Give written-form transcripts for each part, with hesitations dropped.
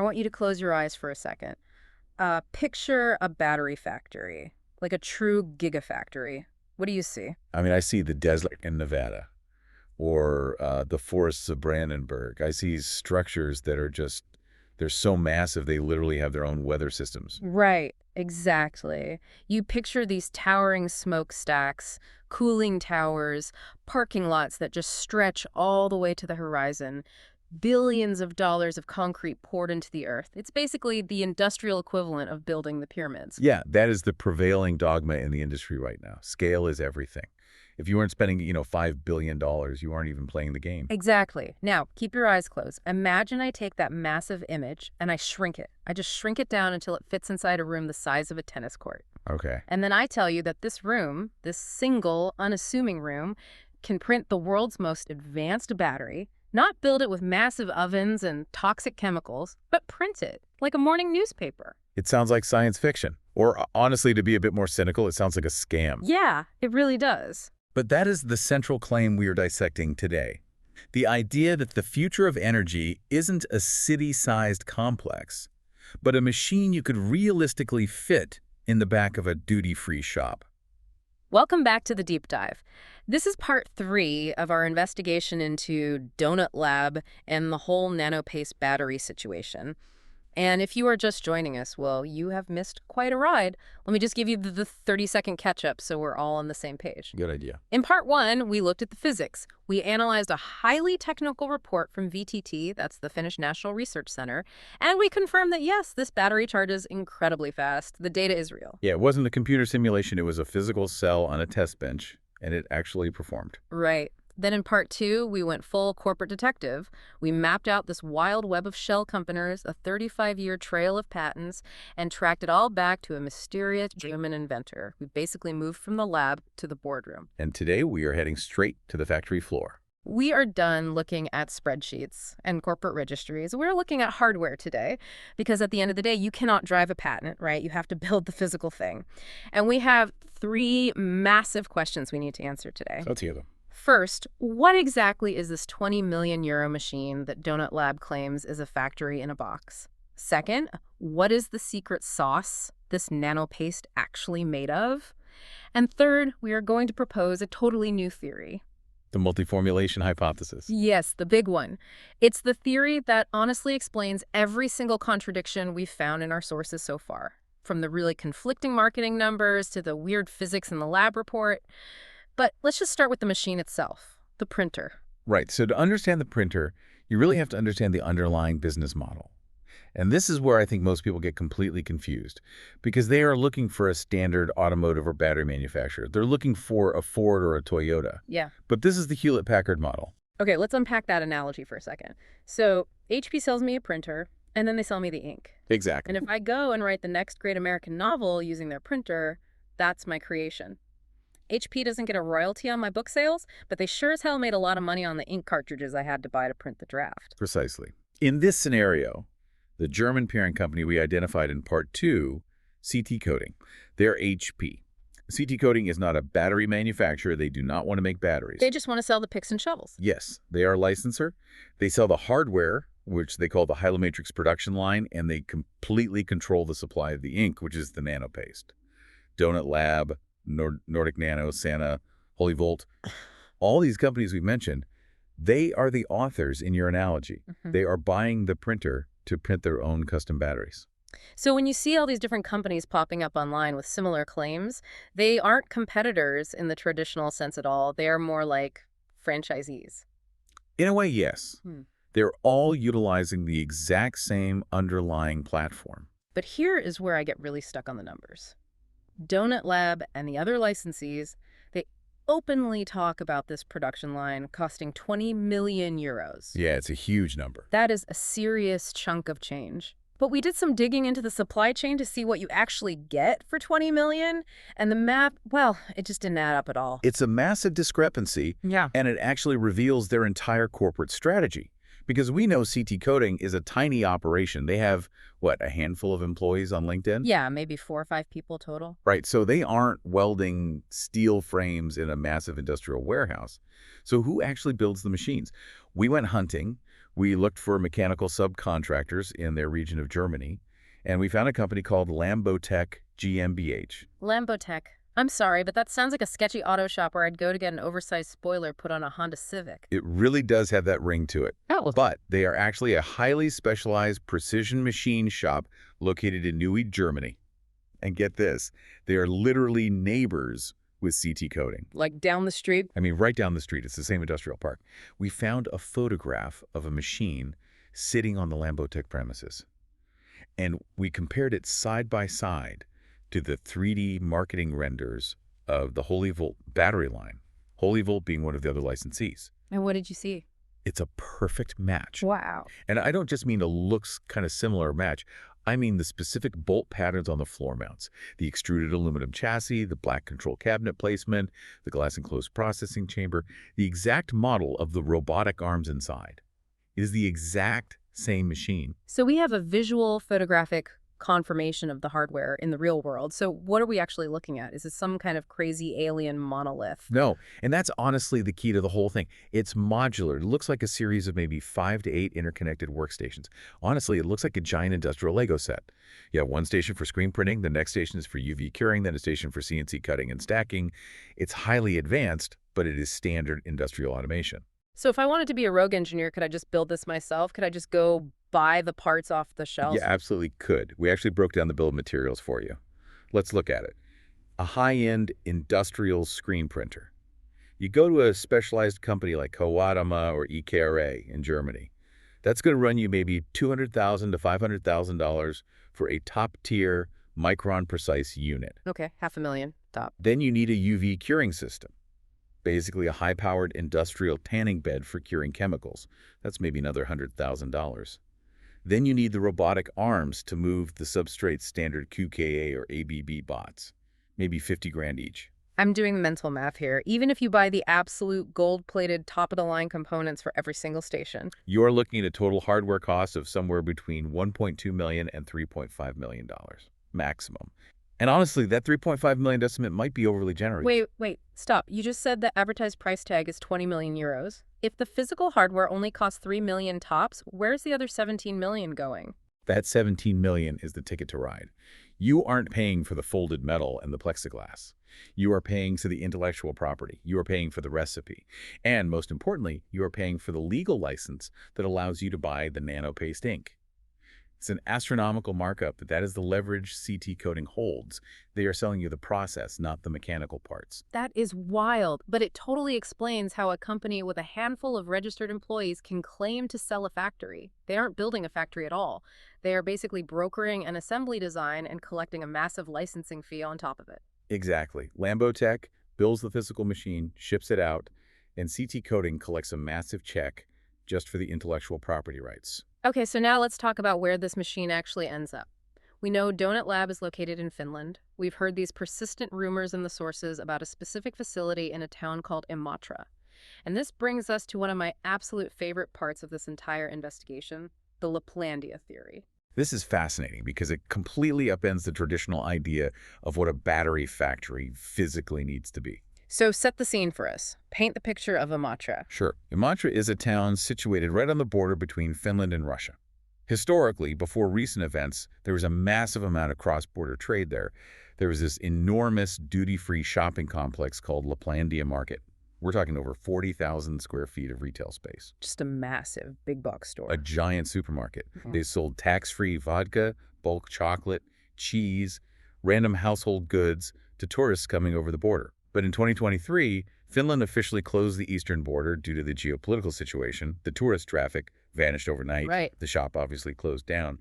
want you to close your eyes for a second. Picture a battery factory, like a true gigafactory. What do you see? I mean, I see the desert in Nevada or the forests of Brandenburg. I see structures that are just, they're so massive they literally have their own weather systems. Right, exactly. You picture these towering smokestacks, cooling towers, parking lots that just stretch all the way to the horizon, billions of dollars of concrete poured into the earth. It's basically the industrial equivalent of building the pyramids. Yeah, that is the prevailing dogma in the industry right now. Scale is everything. If you weren't spending, $5 billion, you aren't even playing the game. Exactly. Now, keep your eyes closed. Imagine I take that massive image and I shrink it. I just shrink it down until it fits inside a room the size of a tennis court. Okay. And then I tell you that this room, this single, unassuming room, can print the world's most advanced battery, not build it with massive ovens and toxic chemicals, but print it like a morning newspaper. It sounds like science fiction. Or honestly, to be a bit more cynical, it sounds like a scam. Yeah, it really does. But that is the central claim we are dissecting today. The idea that the future of energy isn't a city-sized complex, but a machine you could realistically fit in the back of a duty-free shop. Welcome back to the deep dive. This is part 3 of our investigation into Donut Lab and the whole nanopaste battery situation. And if you are just joining us, well, you have missed quite a ride. Let me just give you the 30-second catch-up so we're all on the same page. Good idea. In part 1, we looked at the physics. We analyzed a highly technical report from VTT, that's the Finnish National Research Center, and we confirmed that, yes, this battery charges incredibly fast. The data is real. Yeah, it wasn't a computer simulation. It was a physical cell on a test bench, and it actually performed. Right. Then in part 2, we went full corporate detective. We mapped out this wild web of shell companies, a 35-year trail of patents, and tracked it all back to a mysterious German inventor. We basically moved from the lab to the boardroom. And today we are heading straight to the factory floor. We are done looking at spreadsheets and corporate registries. We're looking at hardware today because at the end of the day, you cannot drive a patent, right? You have to build the physical thing. And we have 3 massive questions we need to answer today. So let's hear them. First, what exactly is this 20 million euro machine that Donut Lab claims is a factory in a box? Second, what is the secret sauce this nanopaste actually made of? And third, we are going to propose a totally new theory. The multi-formulation hypothesis. Yes, the big one. It's the theory that honestly explains every single contradiction we've found in our sources so far, from the really conflicting marketing numbers to the weird physics in the lab report. But let's just start with the machine itself, the printer. Right. So to understand the printer, you really have to understand the underlying business model. And this is where I think most people get completely confused because they are looking for a standard automotive or battery manufacturer. They're looking for a Ford or a Toyota. Yeah. But this is the Hewlett-Packard model. Okay, let's unpack that analogy for a second. So HP sells me a printer, and then they sell me the ink. Exactly. And if I go and write the next great American novel using their printer, that's my creation. HP doesn't get a royalty on my book sales, but they sure as hell made a lot of money on the ink cartridges I had to buy to print the draft. Precisely. In this scenario, the German parent company we identified in part 2, CT Coating, they're HP. CT Coating is not a battery manufacturer. They do not want to make batteries. They just want to sell the picks and shovels. Yes, they are a licensor. They sell the hardware, which they call the Hylomatrix production line, and they completely control the supply of the ink, which is the nanopaste. Donut Lab, Nordic Nano, Sana, Holy Volt, all these companies we've mentioned, they are the authors in your analogy. They are buying the printer to print their own custom batteries. So when you see all these different companies popping up online with similar claims, they aren't competitors in the traditional sense at all. They are more like franchisees. In a way, yes. They're all utilizing the exact same underlying platform. But here is where I get really stuck on the numbers. Donut Lab and the other licensees, they openly talk about this production line costing 20 million euros. Yeah, it's a huge number. That is a serious chunk of change. But we did some digging into the supply chain to see what you actually get for 20 million, and the math, well, it just didn't add up at all. It's a massive discrepancy, and it actually reveals their entire corporate strategy. Because we know CT Coating is a tiny operation. They have, what, a handful of employees on LinkedIn? Yeah, maybe 4 or 5 people total. Right, so they aren't welding steel frames in a massive industrial warehouse. So who actually builds the machines? We went hunting. We looked for mechanical subcontractors in their region of Germany, and we found a company called Lambotech GmbH. Lambotech. I'm sorry, but that sounds like a sketchy auto shop where I'd go to get an oversized spoiler put on a Honda Civic. It really does have that ring to it. Oh. But they are actually a highly specialized precision machine shop located in Neuwied, Germany. And get this, they are literally neighbors with CT coating. Like down the street? I mean, right down the street. It's the same industrial park. We found a photograph of a machine sitting on the Lambotech premises. And we compared it side by side to the 3D marketing renders of the Holyvolt battery line, Holyvolt being one of the other licensees. And what did you see? It's a perfect match. Wow. And I don't just mean a looks kind of similar match. I mean the specific bolt patterns on the floor mounts, the extruded aluminum chassis, the black control cabinet placement, the glass enclosed processing chamber, the exact model of the robotic arms inside. It is the exact same machine. So we have a visual photographic confirmation of the hardware in the real world. So what are we actually looking at? Is it some kind of crazy alien monolith? No, and that's honestly the key to the whole thing. It's modular. It looks like a series of maybe 5 to 8 interconnected workstations. Honestly, it looks like a giant industrial Lego set. You have one station for screen printing, the next station is for UV curing, then a station for CNC cutting and stacking. It's highly advanced, but it is standard industrial automation. So if I wanted to be a rogue engineer, could I just build this myself? Could I just go buy the parts off the shelf? You absolutely could. We actually broke down the bill of materials for you. Let's look at it. A high-end industrial screen printer. You go to a specialized company like Kowadama or EKRA in Germany. That's going to run you maybe $200,000 to $500,000 for a top-tier micron-precise unit. Okay, $500,000 top. Then you need a UV curing system. Basically a high-powered industrial tanning bed for curing chemicals. That's maybe another $100,000. Then you need the robotic arms to move the substrate standard QKA or ABB bots, maybe 50 grand each. I'm doing mental math here. Even if you buy the absolute gold-plated top-of-the-line components for every single station. You're looking at a total hardware cost of somewhere between $1.2 million and $3.5 million, maximum. And honestly, that $3.5 million estimate might be overly generous. Wait, stop. You just said the advertised price tag is 20 million euros. If the physical hardware only costs 3 million tops, where's the other 17 million going? That 17 million is the ticket to ride. You aren't paying for the folded metal and the plexiglass. You are paying for the intellectual property. You are paying for the recipe. And most importantly, you are paying for the legal license that allows you to buy the nanopaste ink. It's an astronomical markup, but that is the leverage CT coating holds. They are selling you the process, not the mechanical parts. That is wild, but it totally explains how a company with a handful of registered employees can claim to sell a factory. They aren't building a factory at all. They are basically brokering an assembly design and collecting a massive licensing fee on top of it. Exactly. Lambotech builds the physical machine, ships it out, and CT coating collects a massive check just for the intellectual property rights. Okay, so now let's talk about where this machine actually ends up. We know Donut Lab is located in Finland. We've heard these persistent rumors in the sources about a specific facility in a town called Imatra. And this brings us to one of my absolute favorite parts of this entire investigation, the Laplandia theory. This is fascinating because it completely upends the traditional idea of what a battery factory physically needs to be. So set the scene for us. Paint the picture of Imatra. Sure. Imatra is a town situated right on the border between Finland and Russia. Historically, before recent events, there was a massive amount of cross-border trade there. There was this enormous duty-free shopping complex called Laplandia Market. We're talking over 40,000 square feet of retail space. Just a massive big box store. A giant supermarket. They sold tax-free vodka, bulk chocolate, cheese, random household goods to tourists coming over the border. But in 2023, Finland officially closed the eastern border due to the geopolitical situation. The tourist traffic vanished overnight. Right. The shop obviously closed down,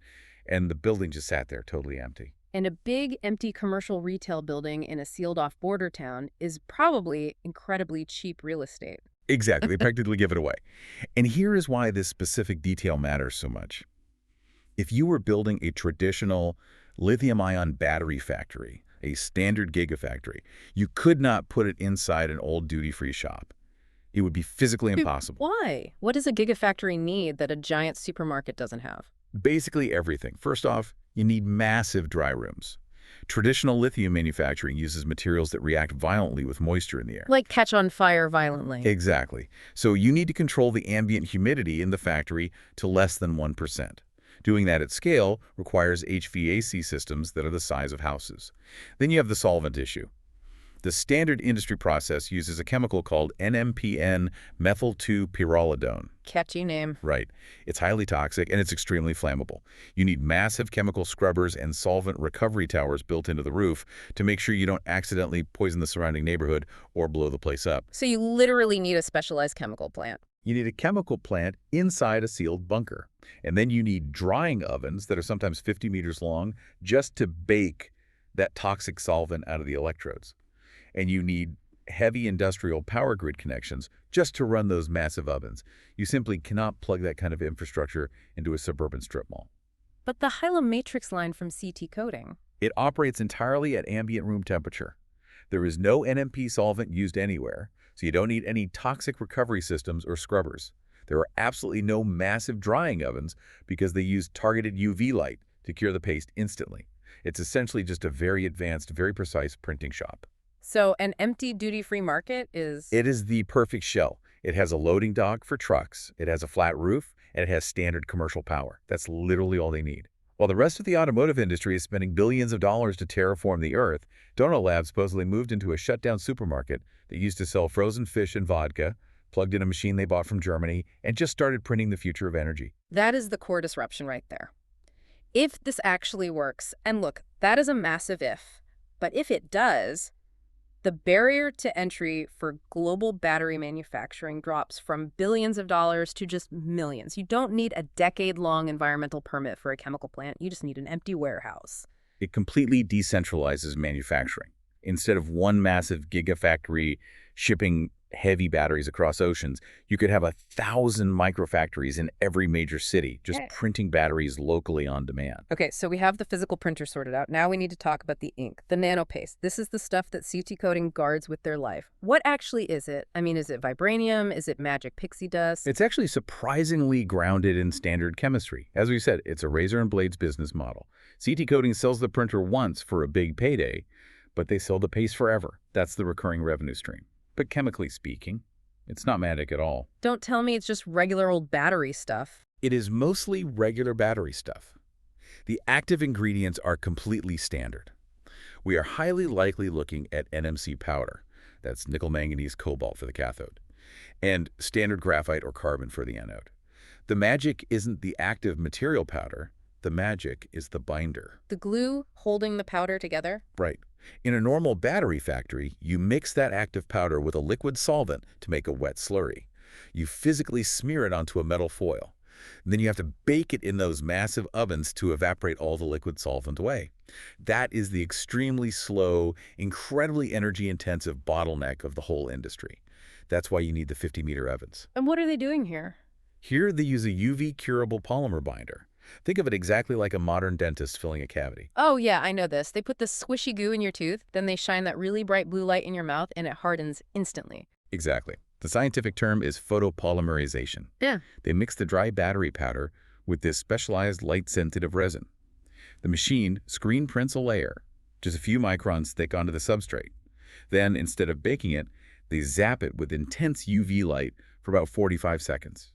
and the building just sat there totally empty. And a big, empty commercial retail building in a sealed-off border town is probably incredibly cheap real estate. Exactly. They practically give it away. And here is why this specific detail matters so much. If you were building a traditional lithium-ion battery factory, a standard gigafactory, you could not put it inside an old duty-free shop. It would be physically impossible. Why? What does a gigafactory need that a giant supermarket doesn't have? Basically everything. First off, you need massive dry rooms. Traditional lithium manufacturing uses materials that react violently with moisture in the air. Like catch on fire violently. Exactly. So you need to control the ambient humidity in the factory to less than 1%. Doing that at scale requires HVAC systems that are the size of houses. Then you have the solvent issue. The standard industry process uses a chemical called NMPN-methyl-2-pyrrolidone. Catchy name. Right. It's highly toxic and it's extremely flammable. You need massive chemical scrubbers and solvent recovery towers built into the roof to make sure you don't accidentally poison the surrounding neighborhood or blow the place up. So you literally need a specialized chemical plant. You need a chemical plant inside a sealed bunker. And then you need drying ovens that are sometimes 50 meters long just to bake that toxic solvent out of the electrodes. And you need heavy industrial power grid connections just to run those massive ovens. You simply cannot plug that kind of infrastructure into a suburban strip mall. But the Hylomatrix line from CT Coating. It operates entirely at ambient room temperature. There is no NMP solvent used anywhere, so you don't need any toxic recovery systems or scrubbers. There are absolutely no massive drying ovens because they use targeted UV light to cure the paste instantly. It's essentially just a very advanced, very precise printing shop. So an empty duty-free market is... It is the perfect shell. It has a loading dock for trucks, it has a flat roof, and it has standard commercial power. That's literally all they need. While the rest of the automotive industry is spending billions of dollars to terraform the earth, Donut Lab supposedly moved into a shut-down supermarket that used to sell frozen fish and vodka, plugged in a machine they bought from Germany, and just started printing the future of energy. That is the core disruption right there. If this actually works, and look, that is a massive if, but if it does, the barrier to entry for global battery manufacturing drops from billions of dollars to just millions. You don't need a decade-long environmental permit for a chemical plant. You just need an empty warehouse. It completely decentralizes manufacturing. Instead of one massive gigafactory shipping heavy batteries across oceans, you could have 1,000 microfactories in every major city, just printing batteries locally on demand. Okay, so we have the physical printer sorted out. Now we need to talk about the ink, the nanopaste. This is the stuff that CT Coating guards with their life. What actually is it? I mean, is it vibranium? Is it magic pixie dust? It's actually surprisingly grounded in standard chemistry. As we said, it's a razor and blades business model. CT Coating sells the printer once for a big payday, but they sell the paste forever. That's the recurring revenue stream. But chemically speaking, it's not magic at all. Don't tell me it's just regular old battery stuff. It is mostly regular battery stuff. The active ingredients are completely standard. We are highly likely looking at NMC powder, that's nickel manganese cobalt for the cathode, and standard graphite or carbon for the anode. The magic isn't the active material powder, the magic is the binder. The glue holding the powder together? Right. In a normal battery factory, you mix that active powder with a liquid solvent to make a wet slurry. You physically smear it onto a metal foil. And then you have to bake it in those massive ovens to evaporate all the liquid solvent away. That is the extremely slow, incredibly energy-intensive bottleneck of the whole industry. That's why you need the 50-meter ovens. And what are they doing here? Here they use a UV-curable polymer binder. Think of it exactly like a modern dentist filling a cavity. Oh, yeah, I know this. They put this squishy goo in your tooth, then they shine that really bright blue light in your mouth, and it hardens instantly. Exactly. The scientific term is photopolymerization. Yeah. They mix the dry battery powder with this specialized light-sensitive resin. The machine screen prints a layer, just a few microns thick onto the substrate. Then, instead of baking it, they zap it with intense UV light for about 45 seconds.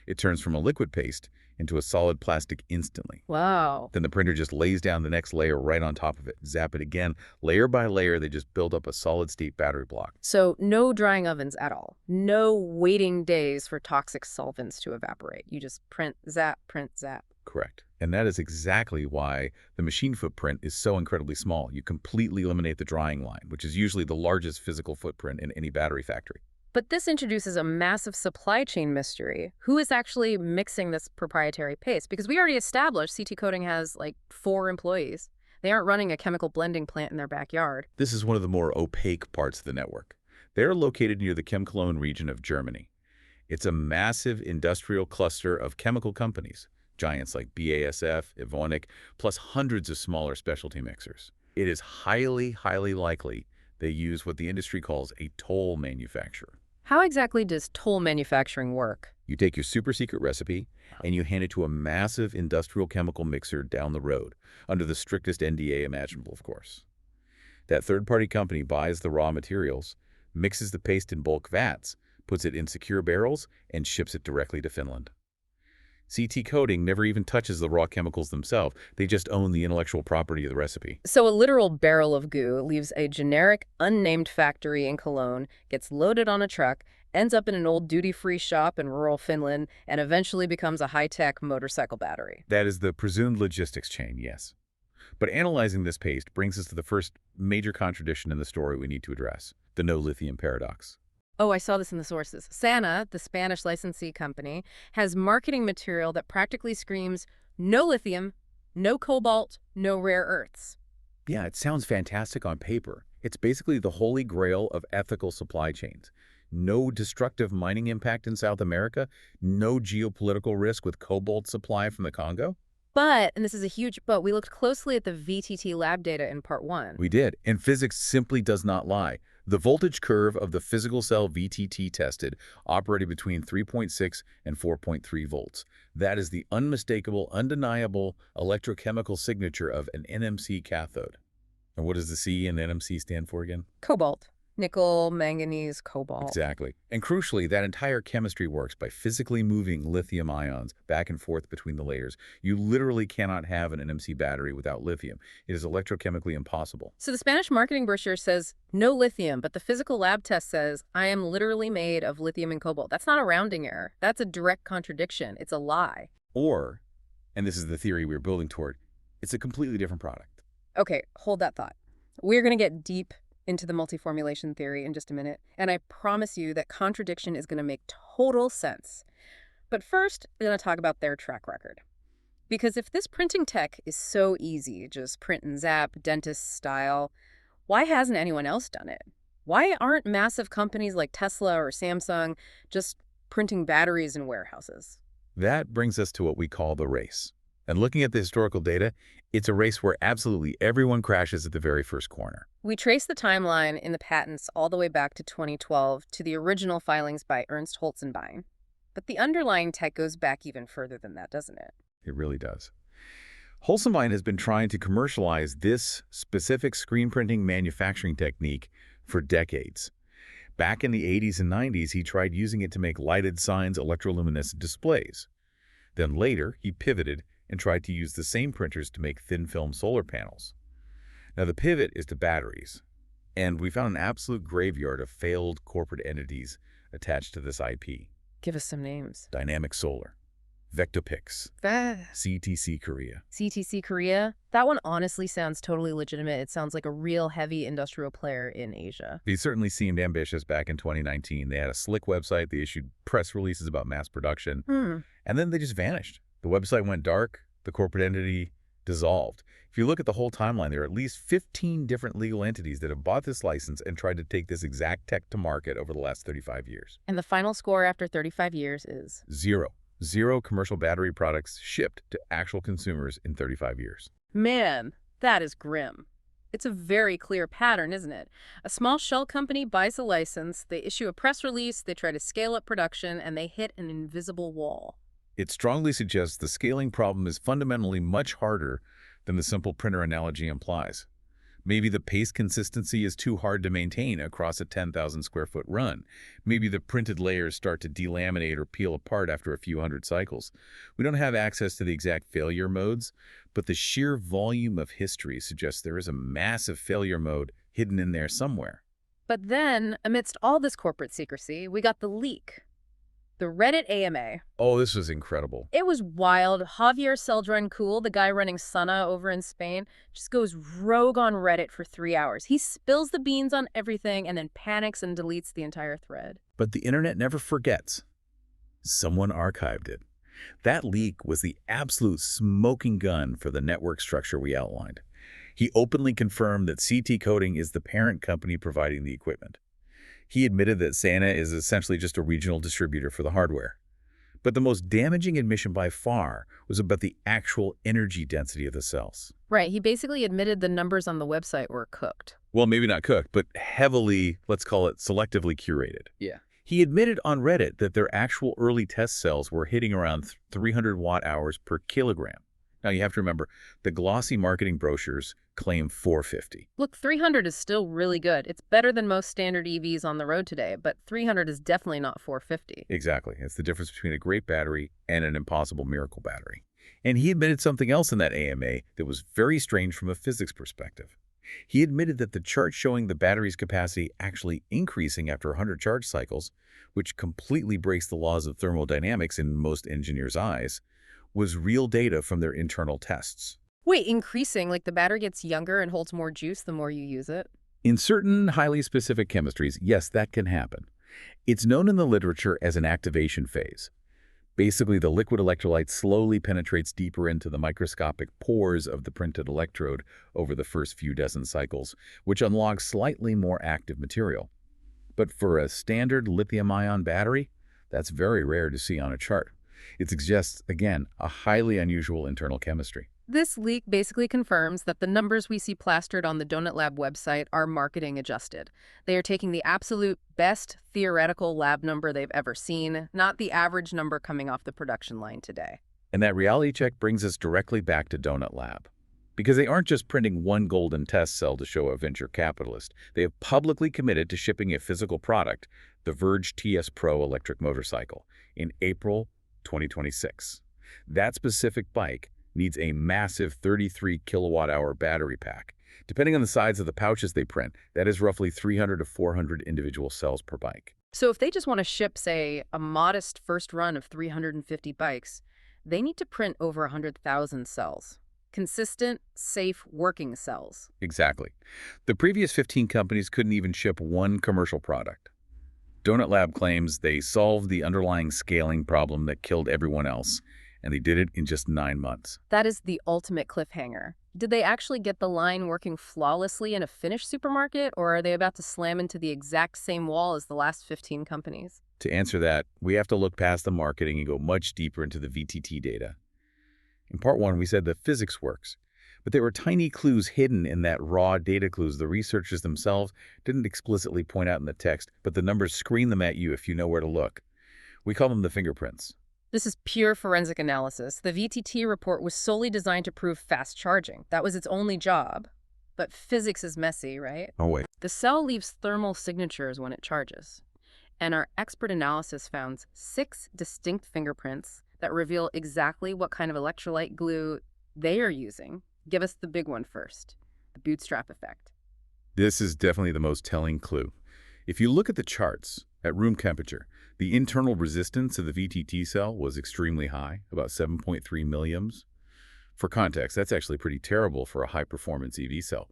It turns from a liquid paste into a solid plastic instantly. Wow. Then the printer just lays down the next layer right on top of it. Zap it again. Layer by layer, they just build up a solid-state battery block. So no drying ovens at all. No waiting days for toxic solvents to evaporate. You just print, zap, print, zap. Correct. And that is exactly why the machine footprint is so incredibly small. You completely eliminate the drying line, which is usually the largest physical footprint in any battery factory. But this introduces a massive supply chain mystery. Who is actually mixing this proprietary paste? Because we already established CT Coating has like 4 employees. They aren't running a chemical blending plant in their backyard. This is one of the more opaque parts of the network. They're located near the Chem-Cologne region of Germany. It's a massive industrial cluster of chemical companies, giants like BASF, Evonik, plus hundreds of smaller specialty mixers. It is highly, highly likely they use what the industry calls a toll manufacturer. How exactly does toll manufacturing work? You take your super secret recipe and you hand it to a massive industrial chemical mixer down the road, under the strictest NDA imaginable, of course. That third-party company buys the raw materials, mixes the paste in bulk vats, puts it in secure barrels, and ships it directly to Finland. CT Coating never even touches the raw chemicals themselves. They just own the intellectual property of the recipe. So a literal barrel of goo leaves a generic, unnamed factory in Cologne, gets loaded on a truck, ends up in an old duty-free shop in rural Finland, and eventually becomes a high-tech motorcycle battery. That is the presumed logistics chain, yes. But analyzing this paste brings us to the first major contradiction in the story we need to address, the no lithium paradox. Oh, I saw this in the sources. Sana, the Spanish licensee company, has marketing material that practically screams no lithium, no cobalt, no rare earths. Yeah, it sounds fantastic on paper. It's basically the holy grail of ethical supply chains. No destructive mining impact in South America, no geopolitical risk with cobalt supply from the Congo. But, and this is a huge but, we looked closely at the VTT lab data in part 1. We did, and physics simply does not lie. The voltage curve of the physical cell VTT tested operated between 3.6 and 4.3 volts. That is the unmistakable, undeniable electrochemical signature of an NMC cathode. And what does the C in NMC stand for again? Cobalt. Nickel, manganese, cobalt. Exactly. And crucially, that entire chemistry works by physically moving lithium ions back and forth between the layers. You literally cannot have an NMC battery without lithium. It is electrochemically impossible. So the Spanish marketing brochure says no lithium, but the physical lab test says I am literally made of lithium and cobalt. That's not a rounding error. That's a direct contradiction. It's a lie. Or, and this is the theory we're building toward, it's a completely different product. Okay, hold that thought. We're going to get deep into the multi-formulation theory in just a minute, and I promise you that contradiction is going to make total sense. But first, we're going to talk about their track record. Because if this printing tech is so easy, just print and zap, dentist style, why hasn't anyone else done it? Why aren't massive companies like Tesla or Samsung just printing batteries in warehouses? That brings us to what we call the race. And looking at the historical data, it's a race where absolutely everyone crashes at the very first corner. We trace the timeline in the patents all the way back to 2012 to the original filings by Ernst Holzenbein. But the underlying tech goes back even further than that, doesn't it? It really does. Holzenbein has been trying to commercialize this specific screen printing manufacturing technique for decades. Back in the 80s and 90s, he tried using it to make lighted signs, electroluminescent displays. Then later, he pivoted and tried to use the same printers to make thin-film solar panels. Now, the pivot is to batteries, and we found an absolute graveyard of failed corporate entities attached to this IP. Give us some names. Dynamic Solar, Vectopix, CTC Korea. CTC Korea? That one honestly sounds totally legitimate. It sounds like a real heavy industrial player in Asia. They certainly seemed ambitious back in 2019. They had a slick website. They issued press releases about mass production, and then they just vanished. The website went dark. The corporate entity dissolved. If you look at the whole timeline, there are at least 15 different legal entities that have bought this license and tried to take this exact tech to market over the last 35 years. And the final score after 35 years is? Zero. Zero commercial battery products shipped to actual consumers in 35 years. Man, that is grim. It's a very clear pattern, isn't it? A small shell company buys a license, they issue a press release, they try to scale up production, and they hit an invisible wall. It strongly suggests the scaling problem is fundamentally much harder than the simple printer analogy implies. Maybe the paste consistency is too hard to maintain across a 10,000 square foot run. Maybe the printed layers start to delaminate or peel apart after a few hundred cycles. We don't have access to the exact failure modes, but the sheer volume of history suggests there is a massive failure mode hidden in there somewhere. But then, amidst all this corporate secrecy, we got the leak. The Reddit AMA. Oh, this was incredible. It was wild. Javier Celdran-Cool, the guy running Sana over in Spain, just goes rogue on Reddit for 3 hours. He spills the beans on everything and then panics and deletes the entire thread. But the internet never forgets. Someone archived it. That leak was the absolute smoking gun for the network structure we outlined. He openly confirmed that CT Coating is the parent company providing the equipment. He admitted that Sana is essentially just a regional distributor for the hardware. But the most damaging admission by far was about the actual energy density of the cells. Right, he basically admitted the numbers on the website were cooked. Well, maybe not cooked, but heavily, let's call it selectively curated. Yeah. He admitted on Reddit that their actual early test cells were hitting around 300 watt-hours per kilogram. Now, you have to remember, the glossy marketing brochures claim 450. Look, 300 is still really good. It's better than most standard EVs on the road today, but 300 is definitely not 450. Exactly. It's the difference between a great battery and an impossible miracle battery. And he admitted something else in that AMA that was very strange from a physics perspective. He admitted that the chart showing the battery's capacity actually increasing after 100 charge cycles, which completely breaks the laws of thermodynamics in most engineers' eyes, was real data from their internal tests. Wait, increasing, like the battery gets younger and holds more juice the more you use it? In certain highly specific chemistries, yes, that can happen. It's known in the literature as an activation phase. Basically, the liquid electrolyte slowly penetrates deeper into the microscopic pores of the printed electrode over the first few dozen cycles, which unlocks slightly more active material. But for a standard lithium-ion battery, that's very rare to see on a chart. It suggests, again, a highly unusual internal chemistry. This leak basically confirms that the numbers we see plastered on the Donut Lab website are marketing adjusted. They are taking the absolute best theoretical lab number they've ever seen, not the average number coming off the production line today. And that reality check brings us directly back to Donut Lab. Because they aren't just printing one golden test cell to show a venture capitalist. They have publicly committed to shipping a physical product, the Verge TS Pro electric motorcycle, in April 2026. That specific bike needs a massive 33 kilowatt-hour battery pack. Depending on the size of the pouches they print, that is roughly 300 to 400 individual cells per bike. So if they just want to ship, say, a modest first run of 350 bikes, they need to print over 100,000 cells. Consistent, safe, working cells. Exactly. The previous 15 companies couldn't even ship one commercial product. Donut Lab claims they solved the underlying scaling problem that killed everyone else, and they did it in just 9 months. That is the ultimate cliffhanger. Did they actually get the line working flawlessly in a Finnish supermarket, or are they about to slam into the exact same wall as the last 15 companies? To answer that, we have to look past the marketing and go much deeper into the VTT data. In part 1, we said the physics works, but there were tiny clues hidden in that raw data clues the researchers themselves didn't explicitly point out in the text, but the numbers screen them at you if you know where to look. We call them the fingerprints. This is pure forensic analysis. The VTT report was solely designed to prove fast charging. That was its only job. But physics is messy, right? Oh, wait. The cell leaves thermal signatures when it charges. And our expert analysis found 6 distinct fingerprints that reveal exactly what kind of electrolyte glue they are using. Give us the big one first, the bootstrap effect. This is definitely the most telling clue. If you look at the charts, at room temperature, the internal resistance of the VTT cell was extremely high, about 7.3 milliamps. For context, that's actually pretty terrible for a high-performance EV cell.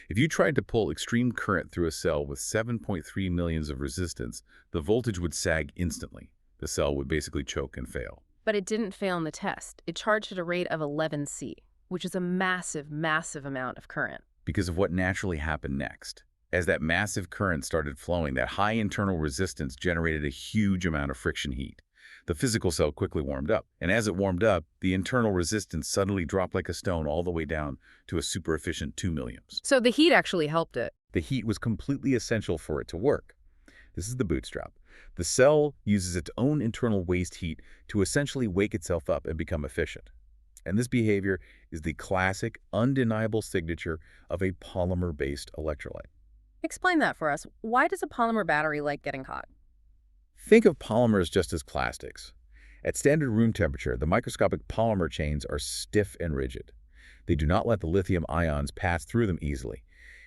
If you tried to pull extreme current through a cell with 7.3 milliamps of resistance, the voltage would sag instantly. The cell would basically choke and fail. But it didn't fail in the test. It charged at a rate of 11 C, which is a massive, massive amount of current. Because of what naturally happened next. As that massive current started flowing, that high internal resistance generated a huge amount of friction heat. The physical cell quickly warmed up, and as it warmed up, the internal resistance suddenly dropped like a stone all the way down to a super efficient 2 milliamps. So the heat actually helped it. The heat was completely essential for it to work. This is the bootstrap. The cell uses its own internal waste heat to essentially wake itself up and become efficient. And this behavior is the classic, undeniable signature of a polymer-based electrolyte. Explain that for us. Why does a polymer battery like getting hot? Think of polymers just as plastics. At standard room temperature, the microscopic polymer chains are stiff and rigid. They do not let the lithium ions pass through them easily.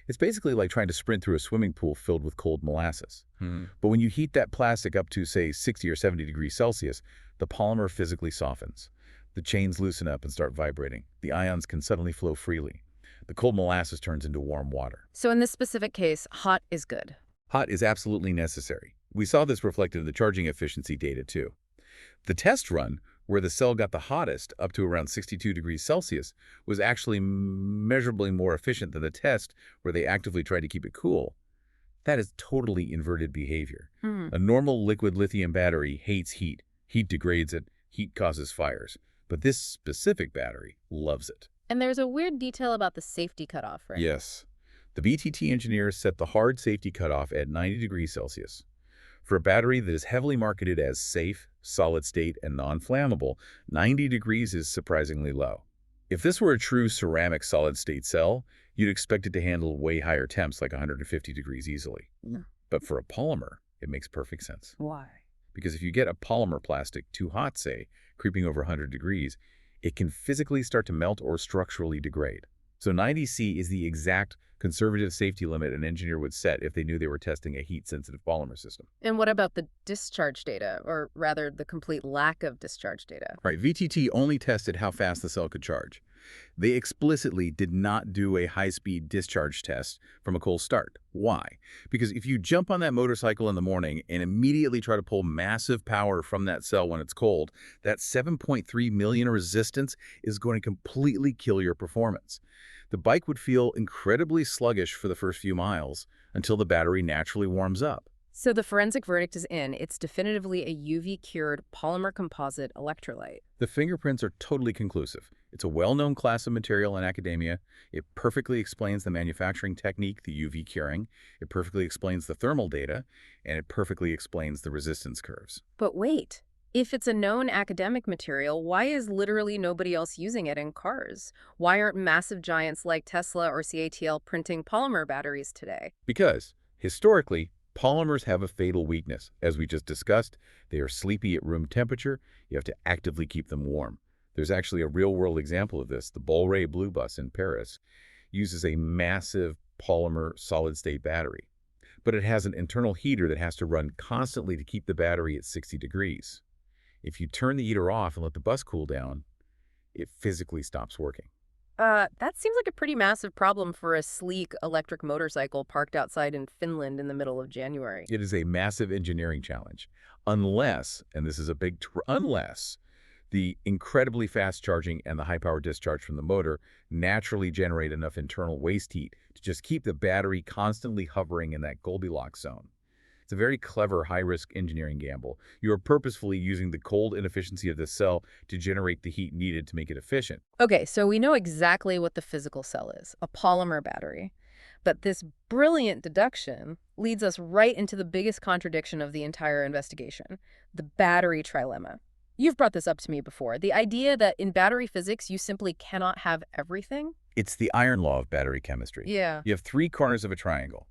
It's basically like trying to sprint through a swimming pool filled with cold molasses. But when you heat that plastic up to, say, 60 or 70 degrees Celsius, the polymer physically softens. The chains loosen up and start vibrating. The ions can suddenly flow freely. The cold molasses turns into warm water. So in this specific case, hot is good. Hot is absolutely necessary. We saw this reflected in the charging efficiency data, too. The test run, where the cell got the hottest, up to around 62 degrees Celsius, was actually measurably more efficient than the test where they actively tried to keep it cool. That is totally inverted behavior. A normal liquid lithium battery hates heat. Heat degrades it. Heat causes fires. But this specific battery loves it. And there's a weird detail about the safety cutoff, right? Yes. The VTT engineers set the hard safety cutoff at 90 degrees Celsius. For a battery that is heavily marketed as safe, solid-state, and non-flammable, 90 degrees is surprisingly low. If this were a true ceramic solid-state cell, you'd expect it to handle way higher temps like 150 degrees easily. Yeah. But for a polymer, it makes perfect sense. Why? Because if you get a polymer plastic too hot, say, creeping over 100 degrees, it can physically start to melt or structurally degrade. So 90°C is the exact conservative safety limit an engineer would set if they knew they were testing a heat-sensitive polymer system. And what about the discharge data, or rather the complete lack of discharge data? Right, VTT only tested how fast the cell could charge. They explicitly did not do a high-speed discharge test from a cold start. Why? Because if you jump on that motorcycle in the morning and immediately try to pull massive power from that cell when it's cold, that 7.3 million resistance is going to completely kill your performance. The bike would feel incredibly sluggish for the first few miles until the battery naturally warms up. So the forensic verdict is in. It's definitively a UV-cured polymer composite electrolyte. The fingerprints are totally conclusive. It's a well-known class of material in academia. It perfectly explains the manufacturing technique, the UV curing. It perfectly explains the thermal data, and it perfectly explains the resistance curves. But wait, if it's a known academic material, why is literally nobody else using it in cars? Why aren't massive giants like Tesla or CATL printing polymer batteries today? Because, historically, polymers have a fatal weakness. As we just discussed, they are sleepy at room temperature. You have to actively keep them warm. There's actually a real-world example of this. The Bolloré Blue Bus in Paris uses a massive polymer solid-state battery, but it has an internal heater that has to run constantly to keep the battery at 60 degrees. If you turn the heater off and let the bus cool down, it physically stops working. That seems like a pretty massive problem for a sleek electric motorcycle parked outside in Finland in the middle of January. It is a massive engineering challenge. Unless, and this is a big unless, the incredibly fast charging and the high-power discharge from the motor naturally generate enough internal waste heat to just keep the battery constantly hovering in that Goldilocks zone. It's a very clever, high-risk engineering gamble. You are purposefully using the cold inefficiency of the cell to generate the heat needed to make it efficient. Okay, so we know exactly what the physical cell is, a polymer battery. But this brilliant deduction leads us right into the biggest contradiction of the entire investigation, the battery trilemma. You've brought this up to me before, the idea that in battery physics, you simply cannot have everything. It's the iron law of battery chemistry. Yeah. You have three corners of a triangle.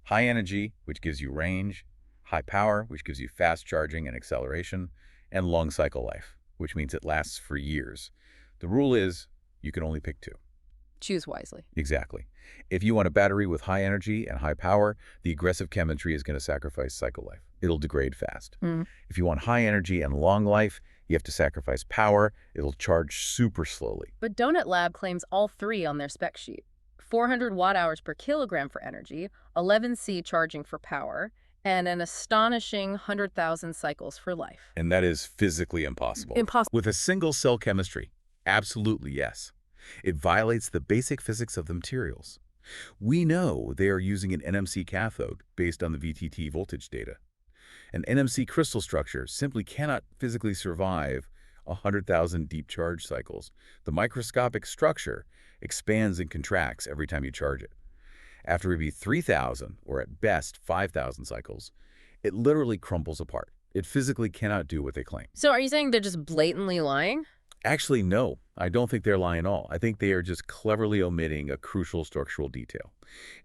High energy, which gives you range, high power, which gives you fast charging and acceleration, and long cycle life, which means it lasts for years. The rule is you can only pick two. Choose wisely. Exactly. If you want a battery with high energy and high power, the aggressive chemistry is going to sacrifice cycle life. It'll degrade fast. If you want high energy and long life, you have to sacrifice power. It'll charge super slowly. But Donut Lab claims all three on their spec sheet. 400 watt-hours per kilogram for energy, 11C charging for power, and an astonishing 100,000 cycles for life. And that is physically impossible. Impossible. With a single cell chemistry, absolutely yes. It violates the basic physics of the materials. We know they are using an NMC cathode based on the VTT voltage data. An NMC crystal structure simply cannot physically survive 100,000 deep charge cycles. The microscopic structure expands and contracts every time you charge it. After maybe 3,000, or at best 5,000 cycles, it literally crumbles apart. It physically cannot do what they claim. So are you saying they're just blatantly lying? Actually, no. I don't think they're lying at all. I think they are just cleverly omitting a crucial structural detail.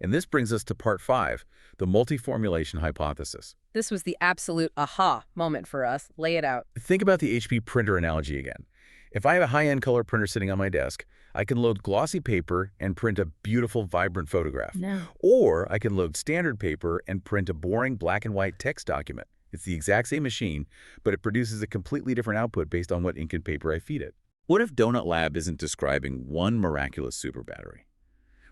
And this brings us to part 5, the multi-formulation hypothesis. This was the absolute aha moment for us. Lay it out. Think about the HP printer analogy again. If I have a high-end color printer sitting on my desk, I can load glossy paper and print a beautiful, vibrant photograph. No. Or I can load standard paper and print a boring black and white text document. It's the exact same machine, but it produces a completely different output based on what ink and paper I feed it. What if Donut Lab isn't describing one miraculous super battery?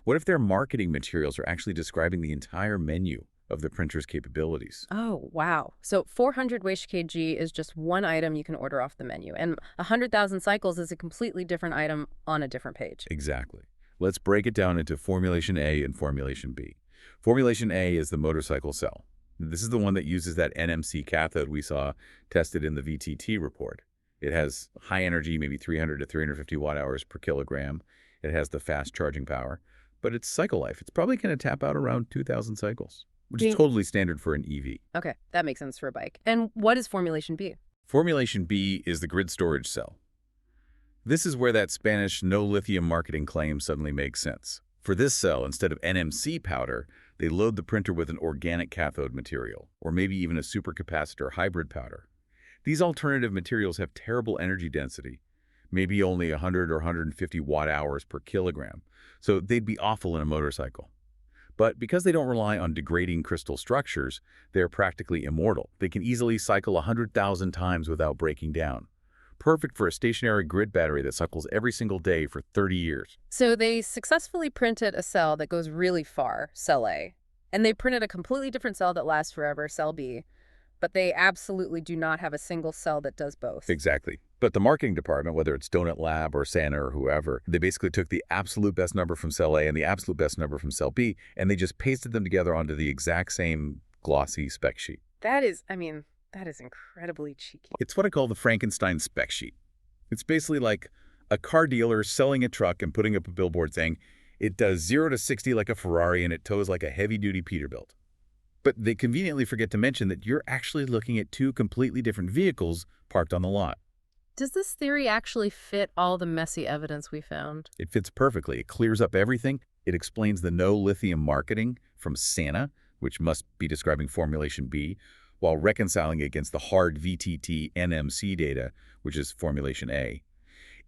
What if their marketing materials are actually describing the entire menu of the printer's capabilities? Oh, wow. So 400 kg is just one item you can order off the menu, and 100,000 cycles is a completely different item on a different page. Exactly. Let's break it down into Formulation A and Formulation B. Formulation A is the motorcycle cell. This is the one that uses that NMC cathode we saw tested in the VTT report. It has high energy, maybe 300 to 350 watt-hours per kilogram. It has the fast charging power, but its cycle life, it's probably going to tap out around 2,000 cycles. which is totally standard for an EV. Okay, that makes sense for a bike. And what is Formulation B? Formulation B is the grid storage cell. This is where that Spanish no-lithium marketing claim suddenly makes sense. For this cell, instead of NMC powder, they load the printer with an organic cathode material, or maybe even a supercapacitor hybrid powder. These alternative materials have terrible energy density, maybe only 100 or 150 watt-hours per kilogram, so they'd be awful in a motorcycle. But because they don't rely on degrading crystal structures, they're practically immortal. They can easily cycle 100,000 times without breaking down. Perfect for a stationary grid battery that cycles every single day for 30 years. So they successfully printed a cell that goes really far, cell A, and they printed a completely different cell that lasts forever, cell B, but they absolutely do not have a single cell that does both. Exactly. But the marketing department, whether it's Donut Lab or Santa or whoever, they basically took the absolute best number from cell A and the absolute best number from cell B, and they just pasted them together onto the exact same glossy spec sheet. That is incredibly cheeky. It's what I call the Frankenstein spec sheet. It's basically like a car dealer selling a truck and putting up a billboard saying, it does 0 to 60 like a Ferrari and it tows like a heavy-duty Peterbilt. But they conveniently forget to mention that you're actually looking at two completely different vehicles parked on the lot. Does this theory actually fit all the messy evidence we found? It fits perfectly. It clears up everything. It explains the no-lithium marketing from Santa, which must be describing Formulation B, while reconciling against the hard VTT NMC data, which is Formulation A.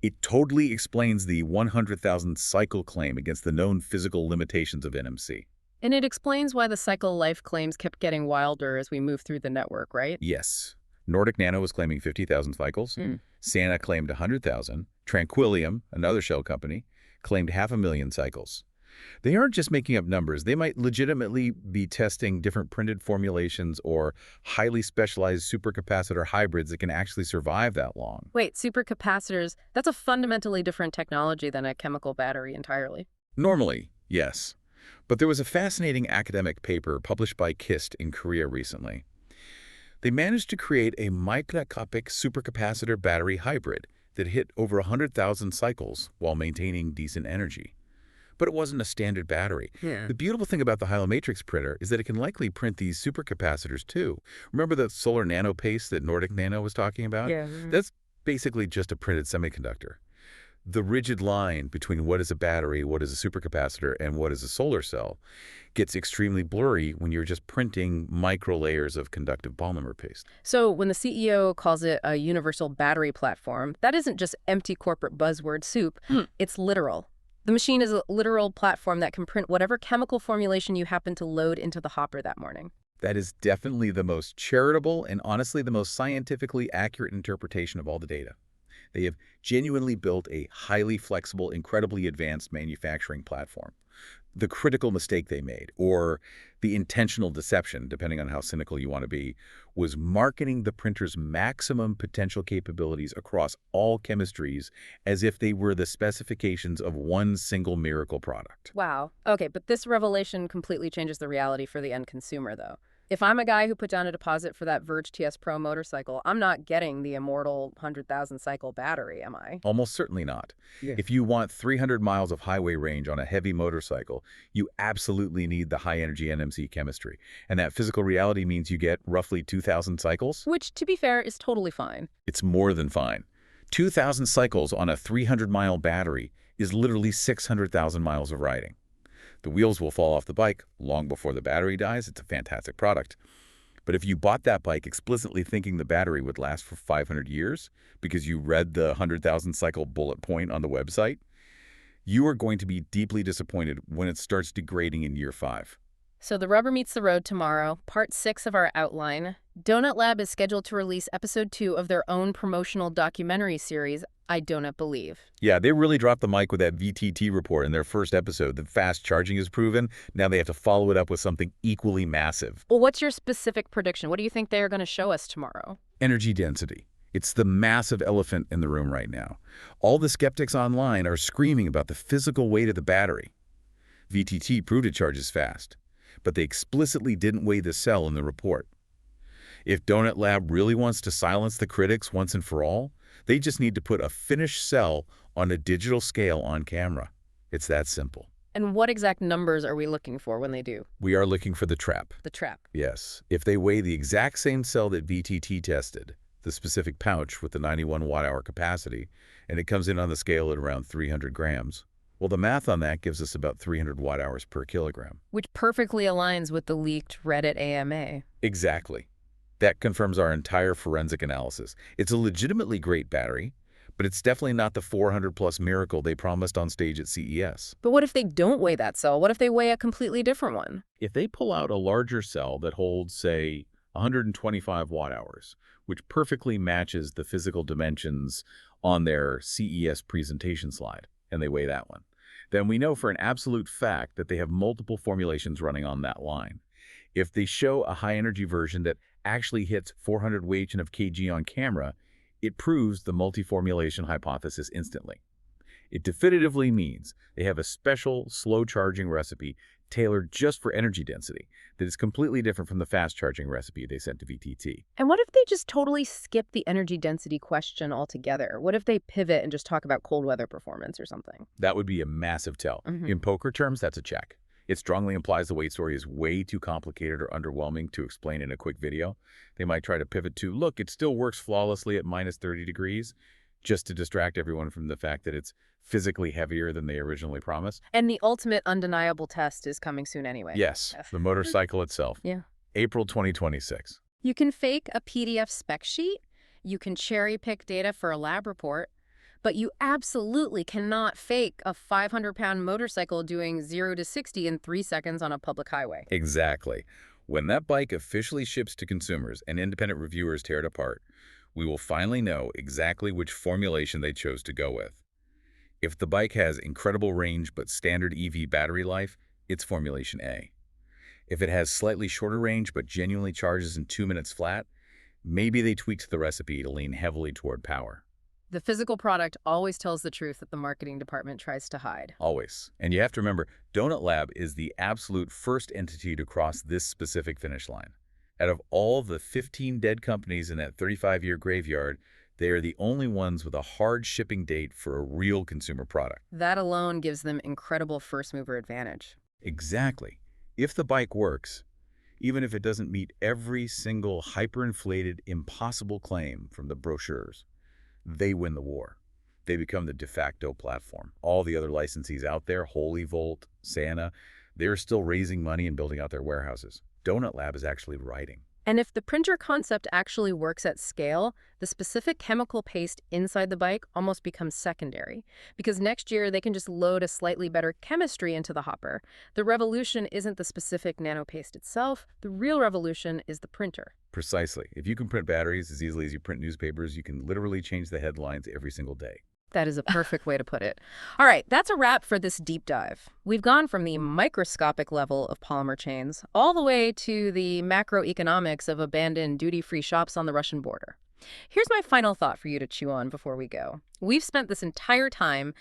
It totally explains the 100,000 cycle claim against the known physical limitations of NMC. And it explains why the cycle life claims kept getting wilder as we move through the network, right? Yes. Nordic Nano was claiming 50,000 cycles. Santa claimed 100,000. Tranquillium, another shell company, claimed 500,000 cycles. They aren't just making up numbers. They might legitimately be testing different printed formulations or highly specialized supercapacitor hybrids that can actually survive that long. Wait, supercapacitors, that's a fundamentally different technology than a chemical battery entirely. Normally, yes. But there was a fascinating academic paper published by KIST in Korea recently. They managed to create a microscopic supercapacitor battery hybrid that hit over 100,000 cycles while maintaining decent energy. But it wasn't a standard battery. The beautiful thing about the Hylomatrix printer is that it can likely print these supercapacitors too. Remember the solar nanopaste that Nordic Nano was talking about? Yeah. That's basically just a printed semiconductor. The rigid line between what is a battery, what is a supercapacitor, and what is a solar cell gets extremely blurry when you're just printing micro layers of conductive polymer paste. So when the CEO calls it a universal battery platform, that isn't just empty corporate buzzword soup. It's literal. The machine is a literal platform that can print whatever chemical formulation you happen to load into the hopper that morning. That is definitely the most charitable and honestly the most scientifically accurate interpretation of all the data. They have genuinely built a highly flexible, incredibly advanced manufacturing platform. The critical mistake they made, or the intentional deception, depending on how cynical you want to be, was marketing the printer's maximum potential capabilities across all chemistries as if they were the specifications of one single miracle product. Wow. Okay, but this revelation completely changes the reality for the end consumer, though. If I'm a guy who put down a deposit for that Verge TS Pro motorcycle, I'm not getting the immortal 100,000 cycle battery, am I? Almost certainly not. If you want 300 miles of highway range on a heavy motorcycle, you absolutely need the high-energy NMC chemistry. And that physical reality means you get roughly 2,000 cycles. Which, to be fair, is totally fine. It's more than fine. 2,000 cycles on a 300-mile battery is literally 600,000 miles of riding. The wheels will fall off the bike long before the battery dies. It's a fantastic product. But if you bought that bike explicitly thinking the battery would last for 500 years because you read the 100,000 cycle bullet point on the website, you are going to be deeply disappointed when it starts degrading in year 5. So the rubber meets the road tomorrow, part 6 of our outline. Donut Lab is scheduled to release episode 2 of their own promotional documentary series, I Donut Believe. Yeah, they really dropped the mic with that VTT report in their first episode that fast charging is proven. Now they have to follow it up with something equally massive. Well, what's your specific prediction? What do you think they're going to show us tomorrow? Energy density. It's the massive elephant in the room right now. All the skeptics online are screaming about the physical weight of the battery. VTT proved it charges fast, but they explicitly didn't weigh the cell in the report. If Donut Lab really wants to silence the critics once and for all, they just need to put a finished cell on a digital scale on camera. It's that simple. And what exact numbers are we looking for when they do? We are looking for the trap. The trap. Yes. If they weigh the exact same cell that VTT tested, the specific pouch with the 91 watt-hour capacity, and it comes in on the scale at around 300 grams, well, the math on that gives us about 300 watt-hours per kilogram. Which perfectly aligns with the leaked Reddit AMA. Exactly. That confirms our entire forensic analysis. It's a legitimately great battery, but it's definitely not the 400-plus miracle they promised on stage at CES. But what if they don't weigh that cell? What if they weigh a completely different one? If they pull out a larger cell that holds, say, 125 watt-hours, which perfectly matches the physical dimensions on their CES presentation slide, and they weigh that one, then we know for an absolute fact that they have multiple formulations running on that line. If they show a high-energy version that actually hits 400 Wh of kg on camera, it proves the multi-formulation hypothesis instantly. It definitively means they have a special slow-charging recipe tailored just for energy density that is completely different from the fast-charging recipe they sent to VTT. And what if they just totally skip the energy density question altogether? What if they pivot and just talk about cold weather performance or something? That would be a massive tell. In poker terms, that's a check. It strongly implies the weight story is way too complicated or underwhelming to explain in a quick video. They might try to pivot to, look, it still works flawlessly at minus 30 degrees, just to distract everyone from the fact that it's physically heavier than they originally promised. And the ultimate undeniable test is coming soon anyway. Yes, the motorcycle itself. Yeah. April 2026. You can fake a PDF spec sheet, you can cherry pick data for a lab report, but you absolutely cannot fake a 500-pound motorcycle doing 0 to 60 in 3 seconds on a public highway. Exactly. When that bike officially ships to consumers and independent reviewers tear it apart, we will finally know exactly which formulation they chose to go with. If the bike has incredible range but standard EV battery life, it's formulation A. If it has slightly shorter range but genuinely charges in 2 minutes flat, maybe they tweaked the recipe to lean heavily toward power. The physical product always tells the truth that the marketing department tries to hide. Always. And you have to remember, Donut Lab is the absolute first entity to cross this specific finish line. Out of all the 15 dead companies in that 35-year graveyard, they are the only ones with a hard shipping date for a real consumer product. That alone gives them incredible first-mover advantage. Exactly. If the bike works, even if it doesn't meet every single hyperinflated, impossible claim from the brochures, they win the war. They become the de facto platform. All the other licensees out there, Holy Volt, Santa, they're still raising money and building out their warehouses. Donut Lab is actually writing. And if the printer concept actually works at scale, the specific chemical paste inside the bike almost becomes secondary, because next year they can just load a slightly better chemistry into the hopper. The revolution isn't the specific nanopaste itself. The real revolution is the printer. Precisely. If you can print batteries as easily as you print newspapers, you can literally change the headlines every single day. That is a perfect way to put it. All right, that's a wrap for this deep dive. We've gone from the microscopic level of polymer chains all the way to the macroeconomics of abandoned duty-free shops on the Russian border. Here's my final thought for you to chew on before we go. We've spent this entire time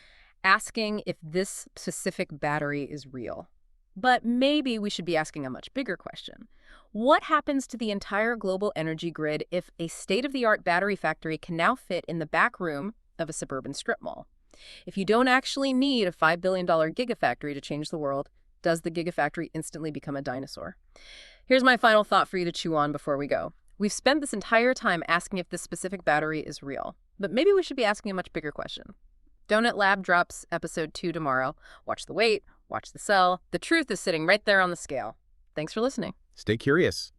asking if this specific battery is real. But maybe we should be asking a much bigger question. What happens to the entire global energy grid if a state-of-the-art battery factory can now fit in the back room of a suburban strip mall? If you don't actually need a $5 billion gigafactory to change the world, does the gigafactory instantly become a dinosaur? Here's my final thought for you to chew on before we go. We've spent this entire time asking if this specific battery is real, but maybe we should be asking a much bigger question. Donut Lab drops episode 2 tomorrow. Watch the weight, watch the cell. The truth is sitting right there on the scale. Thanks for listening. Stay curious.